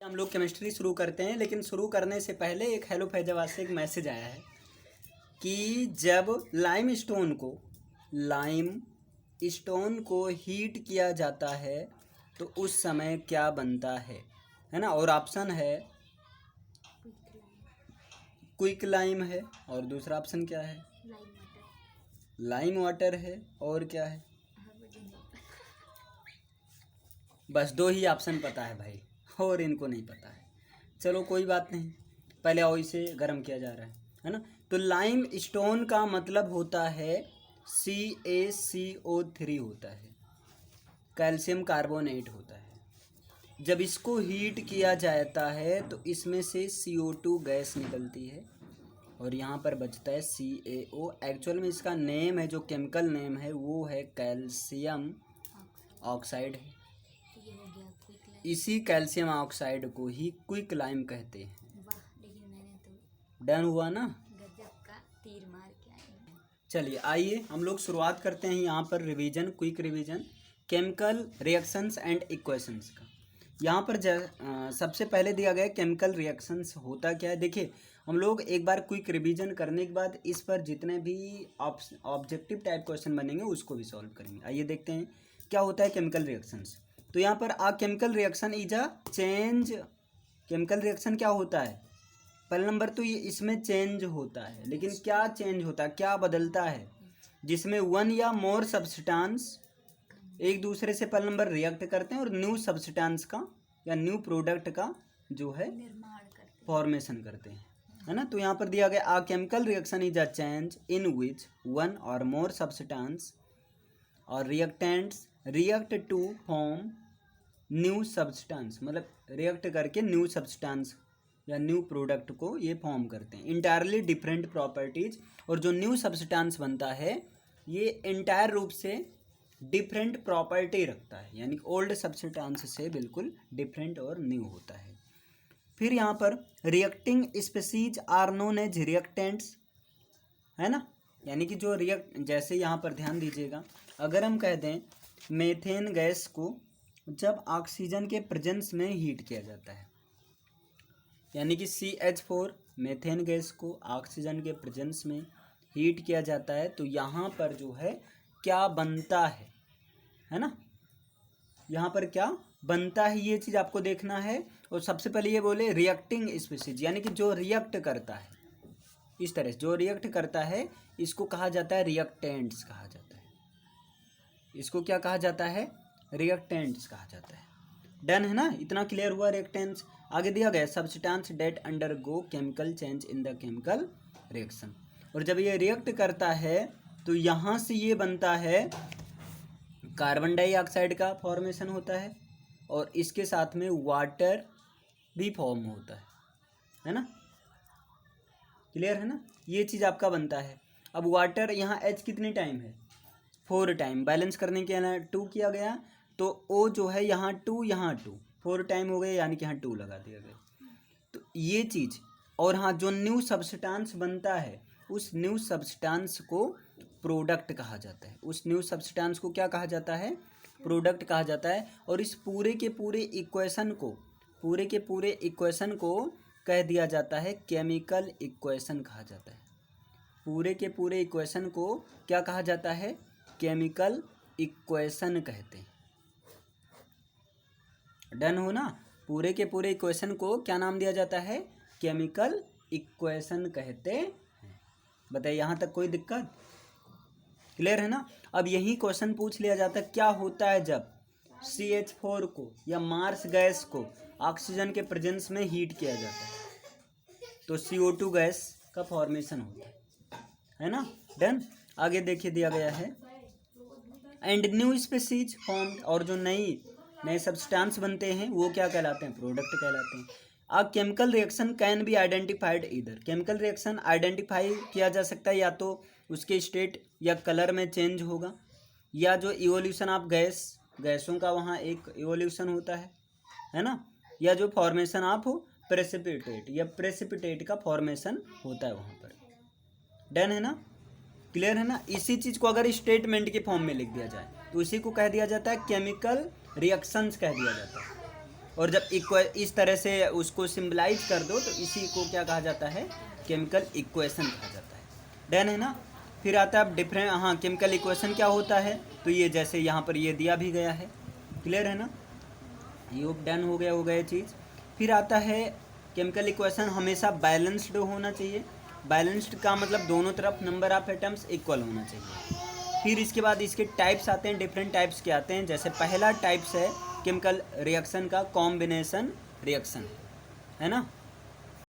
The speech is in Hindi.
हम लोग केमिस्ट्री शुरू करते हैं, लेकिन शुरू करने से पहले एक हेलो फैजाबाद से एक मैसेज आया है कि जब लाइम स्टोन को हीट किया जाता है तो उस समय क्या बनता है ना। और ऑप्शन है क्विक लाइम है, और दूसरा ऑप्शन क्या है, लाइम वाटर है, और क्या है। बस दो ही ऑप्शन पता है भाई, और इनको नहीं पता है। चलो कोई बात नहीं, पहले ऑयल से गर्म किया जा रहा है ना। तो लाइम स्टोन का मतलब होता है CaCO3 होता है, कैल्शियम कार्बोनेट होता है। जब इसको हीट किया जाता है तो इसमें से CO2 गैस निकलती है और यहाँ पर बचता है CaO। एक्चुअल में इसका नेम है, जो केमिकल नेम है वो है कैल्शियम ऑक्साइड है। इसी कैल्शियम ऑक्साइड को ही क्विक लाइम कहते हैं। डन हुआ ना। चलिए आइए हम लोग शुरुआत करते हैं यहाँ पर revision, quick revision chemical reactions and equations का। यहाँ पर सबसे पहले दिया गया केमिकल रिएक्शंस होता क्या है। देखिए हम लोग एक बार क्विक रिवीजन करने के बाद इस पर जितने भी ऑब्जेक्टिव टाइप क्वेश्चन बनेंगे उसको भी सॉल्व करेंगे। आइए देखते हैं क्या होता है केमिकल रिएक्शंस। तो यहाँ पर chemical reaction is a change. Chemical reaction क्या होता है, पहला नंबर तो ये इसमें चेंज होता है, लेकिन क्या चेंज होता है, क्या बदलता है, जिसमें वन या मोर सब्सटेंस एक दूसरे से पहला नंबर रिएक्ट करते हैं और न्यू सब्सटेंस का या न्यू प्रोडक्ट का जो है फॉर्मेशन करते हैं, है ना। तो यहाँ पर दिया गया a chemical reaction is a change in which one or more substance or reactants react to form new substance, मतलब रिएक्ट करके न्यू सब्सटेंस या न्यू प्रोडक्ट को ये फॉर्म करते हैं। इंटायरली डिफरेंट प्रॉपर्टीज, और जो न्यू सब्सटेंस बनता है ये इंटायर रूप से डिफरेंट प्रॉपर्टी रखता है, यानी ओल्ड सब्सटेंस से बिल्कुल डिफरेंट और न्यू होता है। फिर यहाँ पर reacting species are known as reactants, है ना। यानी कि जो जैसे यहाँ पर ध्यान दीजिएगा, अगर हम कह दें मेथेन गैस को जब ऑक्सीजन के प्रेजेंस में हीट किया जाता है, यानी कि CH4 मेथेन गैस को ऑक्सीजन के प्रेजेंस में हीट किया जाता है, तो यहाँ पर जो है क्या बनता है ना। यहाँ पर क्या बनता है ये चीज़ आपको देखना है। और सबसे पहले ये बोले रिएक्टिंग स्पीसीज, यानी कि जो रिएक्ट करता है, इस तरह से जो रिएक्ट करता है इसको कहा जाता है रिएक्टेंट्स कहा जाता है। इसको क्या कहा जाता है, रिएक्टेंट्स कहा जाता है। डन है ना, इतना क्लियर हुआ रिएक्टेंट्स। आगे दिया गया substance date undergo chemical change in the chemical reaction, और जब ये रिएक्ट करता है तो यहाँ से ये बनता है कार्बन डाइऑक्साइड का फॉर्मेशन होता है और इसके साथ में वाटर भी फॉर्म होता है ना। क्लियर है ना, ये चीज़ आपका बनता है। अब वाटर यहाँ H कितनी टाइम है, 4 टाइम, बैलेंस करने के लिए 2 किया गया, तो O जो है यहाँ 2 यहाँ 2, 4 टाइम हो गए, यानी कि यहाँ 2 लगा दिया गया। तो ये चीज़, और हाँ जो न्यू सब्सटेंस बनता है उस न्यू सब्सटेंस को प्रोडक्ट कहा जाता है। उस न्यू सब्सटेंस को क्या कहा जाता है, प्रोडक्ट कहा जाता है। और इस पूरे के पूरे इक्वेशन को कह दिया जाता है केमिकल इक्वेशन कहा जाता है। पूरे के पूरे इक्वेशन को क्या कहा जाता है, केमिकल इक्वेशन कहते हैं। डन हो ना, पूरे के पूरे इक्वेशन को क्या नाम दिया जाता है, केमिकल इक्वेशन कहते हैं। बताइए यहाँ तक कोई दिक्कत, क्लियर है ना। अब यही क्वेश्चन पूछ लिया जाता है क्या होता है जब CH4 को या मार्स गैस को ऑक्सीजन के प्रेजेंस में हीट किया जाता है, तो CO2 गैस का फॉर्मेशन होता है ना। डन। आगे देखिए दिया गया है एंड न्यू स्पीसीज फॉर्म्ड, और जो नए सब्सटेंस बनते हैं वो क्या कहलाते हैं, प्रोडक्ट कहलाते हैं। अब chemical reaction can be identified इधर, केमिकल रिएक्शन आइडेंटिफाई किया जा सकता है या तो उसके स्टेट या कलर में चेंज होगा, या जो इवोल्यूशन ऑफ गैसों का वहाँ एक इवोल्यूशन होता है ना, या जो फॉर्मेशन ऑफ प्रेसिपिटेट का फॉर्मेशन होता है वहाँ पर। डन है ना, क्लियर है ना। इसी चीज़ को अगर स्टेटमेंट के फॉर्म में लिख दिया जाए तो इसी को कह दिया जाता है केमिकल रिएक्शंस कह दिया जाता है। और जब इस तरह से उसको सिम्बलाइज कर दो तो इसी को क्या कहा जाता है, केमिकल इक्वेशन कहा जाता है। डन है ना। फिर आता है डिफरेंट, हाँ केमिकल इक्वेशन क्या होता है, तो ये जैसे यहाँ पर ये दिया भी गया है, क्लियर है ना, ये डन हो गया ये चीज़। फिर आता है केमिकल इक्वेशन हमेशा बैलेंस्ड होना चाहिए। बैलेंस्ड का मतलब दोनों तरफ नंबर ऑफ एटम्स इक्वल होना चाहिए। फिर इसके बाद इसके टाइप्स आते हैं, डिफरेंट टाइप्स के आते हैं। जैसे पहला टाइप्स है केमिकल रिएक्शन का कॉम्बिनेशन रिएक्शन, है ना।